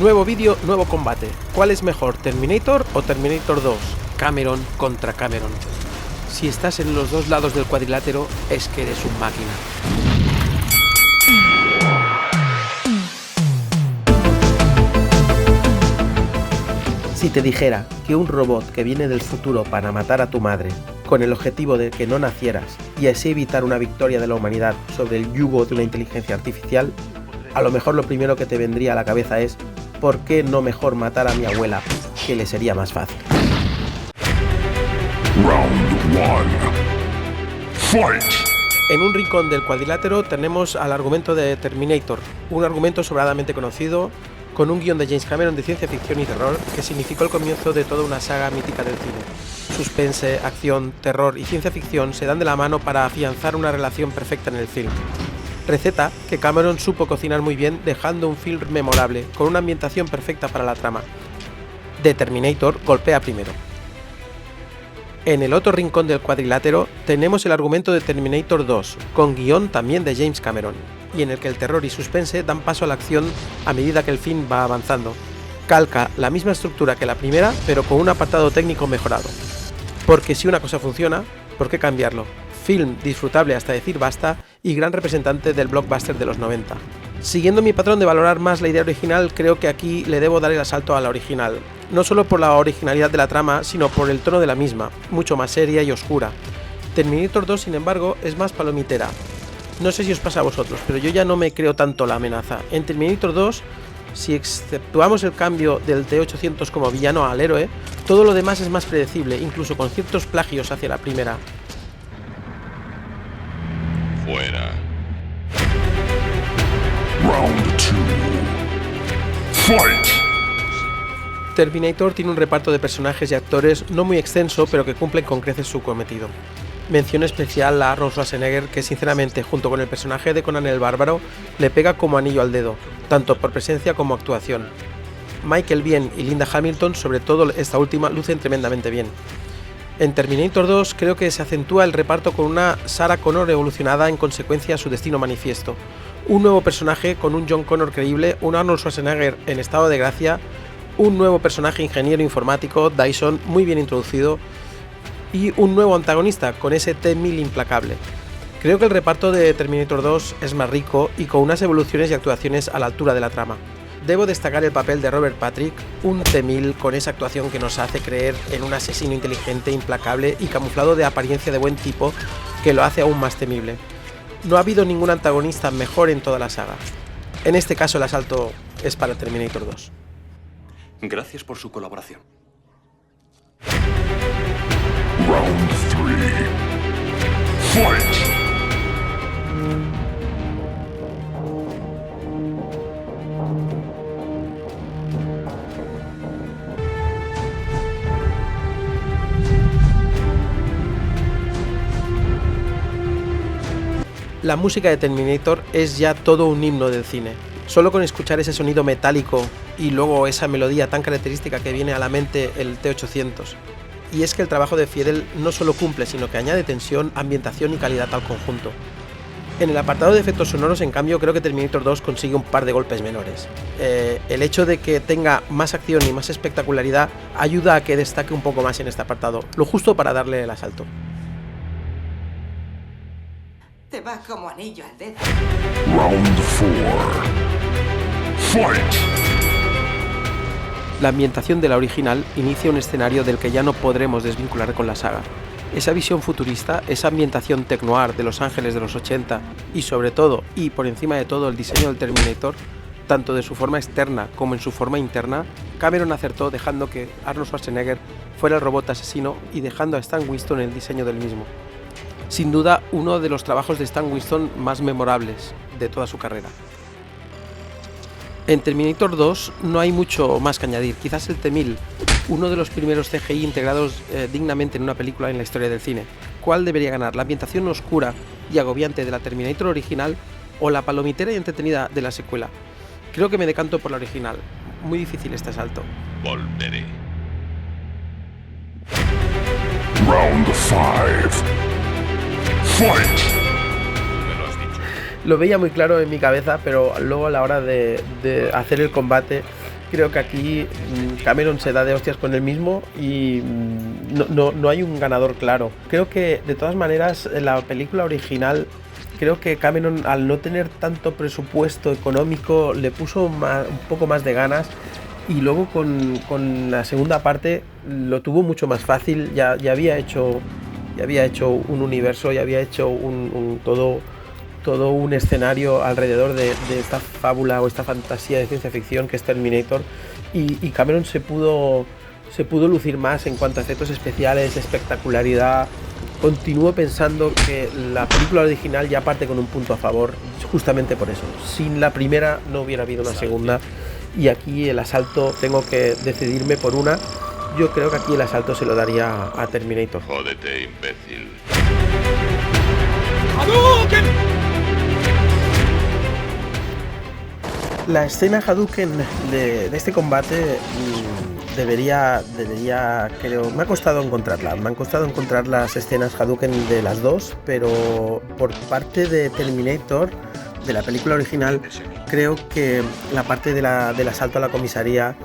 Nuevo vídeo, nuevo combate. ¿Cuál es mejor, Terminator o Terminator 2? Cameron contra Cameron. Si estás en los dos lados del cuadrilátero, es que eres un máquina. Si te dijera que un robot que viene del futuro para matar a tu madre, con el objetivo de que no nacieras y así evitar una victoria de la humanidad sobre el yugo de una inteligencia artificial, a lo mejor lo primero que te vendría a la cabeza es ¿por qué no mejor matar a mi abuela, que le sería más fácil? Round 1. Fight! En un rincón del cuadrilátero tenemos al argumento de Terminator, un argumento sobradamente conocido, con un guión de James Cameron de ciencia ficción y terror que significó el comienzo de toda una saga mítica del cine. Suspense, acción, terror y ciencia ficción se dan de la mano para afianzar una relación perfecta en el film. Receta que Cameron supo cocinar muy bien, dejando un film memorable, con una ambientación perfecta para la trama. The Terminator golpea primero. En el otro rincón del cuadrilátero tenemos el argumento de Terminator 2, con guión también de James Cameron, y en el que el terror y suspense dan paso a la acción a medida que el film va avanzando. Calca la misma estructura que la primera, pero con un apartado técnico mejorado. Porque si una cosa funciona, ¿por qué cambiarlo? Film disfrutable hasta decir basta y gran representante del blockbuster de los 90. Siguiendo mi patrón de valorar más la idea original, creo que aquí le debo dar el asalto a la original. No solo por la originalidad de la trama, sino por el tono de la misma, mucho más seria y oscura. Terminator 2, sin embargo, es más palomitera. No sé si os pasa a vosotros, pero yo ya no me creo tanto la amenaza. En Terminator 2, si exceptuamos el cambio del T-800 como villano al héroe, todo lo demás es más predecible, incluso con ciertos plagios hacia la primera. Fuera. Round 2. Fight! Terminator tiene un reparto de personajes y actores no muy extenso, pero que cumplen con creces su cometido. Mención especial a Arnold Schwarzenegger, que sinceramente, junto con el personaje de Conan el Bárbaro, le pega como anillo al dedo, tanto por presencia como actuación. Michael Biehn y Linda Hamilton, sobre todo esta última, lucen tremendamente bien. En Terminator 2 creo que se acentúa el reparto con una Sarah Connor evolucionada en consecuencia a su destino manifiesto, un nuevo personaje con un John Connor creíble, un Arnold Schwarzenegger en estado de gracia, un nuevo personaje ingeniero informático, Dyson, muy bien introducido, y un nuevo antagonista con ese T-1000 implacable. Creo que el reparto de Terminator 2 es más rico y con unas evoluciones y actuaciones a la altura de la trama. Debo destacar el papel de Robert Patrick, un T-1000 con esa actuación que nos hace creer en un asesino inteligente, implacable y camuflado de apariencia de buen tipo que lo hace aún más temible. No ha habido ningún antagonista mejor en toda la saga. En este caso el asalto es para Terminator 2. Gracias por su colaboración. Round 3. Fight! La música de Terminator es ya todo un himno del cine. Solo con escuchar ese sonido metálico y luego esa melodía tan característica que viene a la mente el T-800. Y es que el trabajo de Fiedel no solo cumple, sino que añade tensión, ambientación y calidad al conjunto. En el apartado de efectos sonoros, en cambio, creo que Terminator 2 consigue un par de golpes menores. El hecho de que tenga más acción y más espectacularidad ayuda a que destaque un poco más en este apartado, lo justo para darle el asalto. Te va como anillo al dedo. Round 4. Fight! La ambientación de la original inicia un escenario del que ya no podremos desvincular con la saga. Esa visión futurista, esa ambientación tech-noir de Los Ángeles de los 80 y sobre todo, y por encima de todo, el diseño del Terminator, tanto de su forma externa como en su forma interna, Cameron acertó dejando que Arnold Schwarzenegger fuera el robot asesino y dejando a Stan Winston el diseño del mismo. Sin duda, uno de los trabajos de Stan Winston más memorables de toda su carrera. En Terminator 2 no hay mucho más que añadir, quizás el T-1000, uno de los primeros CGI integrados dignamente en una película en la historia del cine. ¿Cuál debería ganar? ¿La ambientación oscura y agobiante de la Terminator original o la palomitera y entretenida de la secuela? Creo que me decanto por la original. Muy difícil este asalto. Volveré. Round 5. Fight! Me lo has dicho. lo veía muy claro en mi cabeza, pero luego a la hora de hacer el combate, creo que aquí Cameron se da de hostias con él mismo y no hay un ganador claro. Creo que de todas maneras la película original, creo que Cameron, al no tener tanto presupuesto económico, le puso un poco más de ganas, y luego con la segunda parte lo tuvo mucho más fácil. Ya había hecho un universo, ya había hecho todo un escenario alrededor de esta fábula o esta fantasía de ciencia ficción que es Terminator, y Cameron se pudo lucir más en cuanto a efectos especiales, espectacularidad. Continúo pensando que la película original ya parte con un punto a favor, justamente por eso. Sin la primera no hubiera habido una segunda, y aquí el asalto tengo que decidirme por una. Yo creo que aquí el asalto se lo daría a Terminator. Jódete, imbécil. La escena Hadouken de este combate debería, creo, me ha costado encontrar las escenas Hadouken de las dos, pero por parte de Terminator, de la película original, creo que la parte del asalto a la comisaría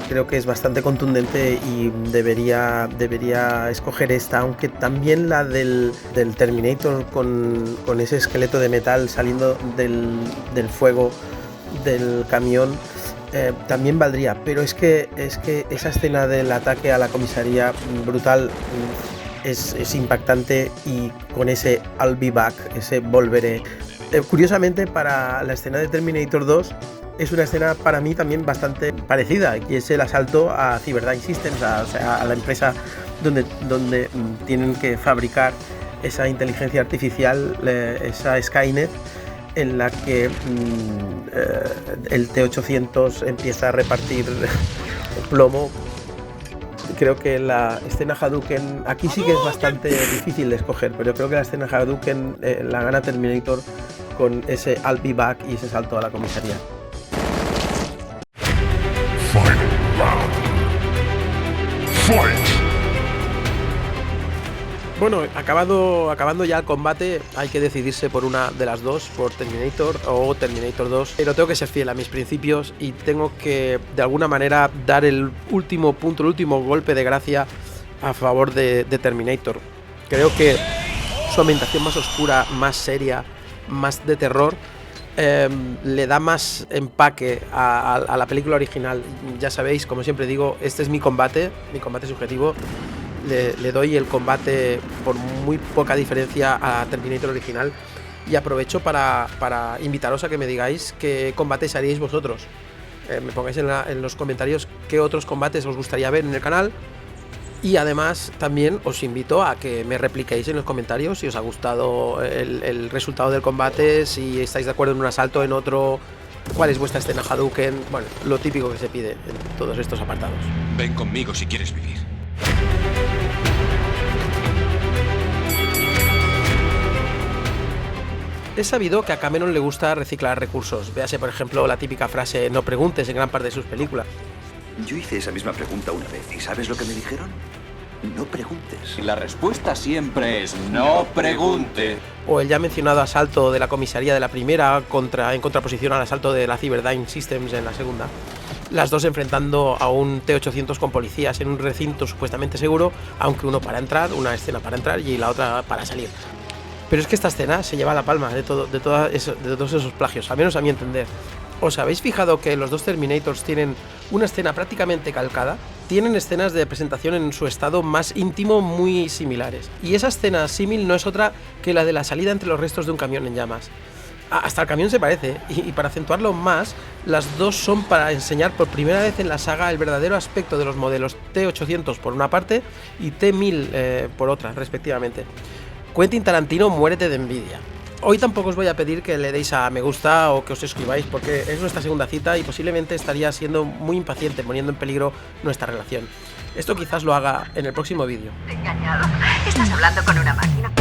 creo que es bastante contundente, y debería escoger esta, aunque también la del Terminator con ese esqueleto de metal saliendo del fuego del camión también valdría, pero es que esa escena del ataque a la comisaría brutal es impactante, y con ese I'll be back, ese volveré. Curiosamente, para la escena de Terminator 2 es una escena para mí también bastante parecida, y es el asalto a Cyberdyne Systems, a la empresa donde tienen que fabricar esa inteligencia artificial, esa Skynet, en la que el T-800 empieza a repartir plomo. Creo que la escena Hadouken aquí sí que es bastante difícil de escoger, pero yo creo que la escena Hadouken la gana Terminator con ese I'll be back y ese salto a la comisaría. Final round. Fight! Bueno, acabando ya el combate, hay que decidirse por una de las dos, por Terminator o Terminator 2. Pero tengo que ser fiel a mis principios y tengo que, de alguna manera, dar el último punto, el último golpe de gracia a favor de Terminator. Creo que su ambientación más oscura, más seria, más de terror, le da más empaque a la película original. Ya sabéis, como siempre digo, este es mi combate subjetivo. Le doy el combate por muy poca diferencia a Terminator original, y aprovecho para invitaros a que me digáis qué combates haríais vosotros. Me pongáis en los comentarios qué otros combates os gustaría ver en el canal, y además también os invito a que me repliquéis en los comentarios si os ha gustado el resultado del combate, si estáis de acuerdo en un asalto, en otro, cuál es vuestra escena Hadouken, bueno, lo típico que se pide en todos estos apartados. Ven conmigo si quieres vivir. Es sabido que a Cameron le gusta reciclar recursos. Véase, por ejemplo, la típica frase "no preguntes" en gran parte de sus películas. Yo hice esa misma pregunta una vez, ¿y sabes lo que me dijeron? No preguntes. La respuesta siempre es no pregunte. O el ya mencionado asalto de la comisaría de la primera en contraposición al asalto de la Cyberdyne Systems en la segunda. Las dos enfrentando a un T-800 con policías en un recinto supuestamente seguro, aunque uno para entrar, una escena para entrar y la otra para salir. Pero es que esta escena se lleva la palma de todos esos plagios, al menos a mi entender. ¿Os habéis fijado que los dos Terminators tienen una escena prácticamente calcada? Tienen escenas de presentación en su estado más íntimo muy similares. Y esa escena símil no es otra que la de la salida entre los restos de un camión en llamas. Hasta el camión se parece, y para acentuarlo más, las dos son para enseñar por primera vez en la saga el verdadero aspecto de los modelos T-800 por una parte y T-1000 por otra, respectivamente. Quentin Tarantino, muérete de envidia. Hoy tampoco os voy a pedir que le deis a me gusta o que os suscribáis, porque es nuestra segunda cita y posiblemente estaría siendo muy impaciente, poniendo en peligro nuestra relación. Esto quizás lo haga en el próximo vídeo. Engañado. Estás hablando con una máquina.